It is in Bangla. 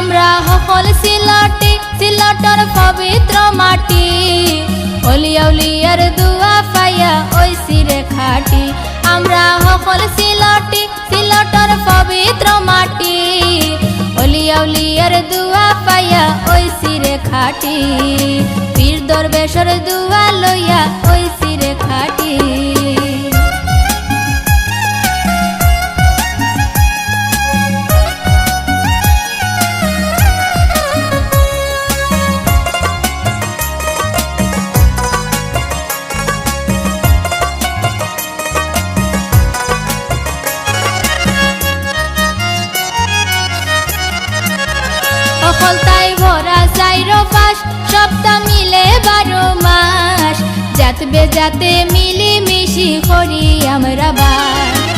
আমরা সকল সিলটর পবিত্র মাটি অলিয়া উলিয়ার দুয়া পাইয়া ওইসি রে খাটি আমরা সকল সিলটর পবিত্র মাটি অলিয়া উলিয়ার দুয়া পাইয়া ওইসি রে খাটি পীর দরবেশর দুয়া লইয়া ওইসি রে খাটি সকলতাই ভরা চাইরো পাশ সপ্তাহ মিলে 12 মাস জাত বেজাতে মিলি মিশি করি আমরা বাস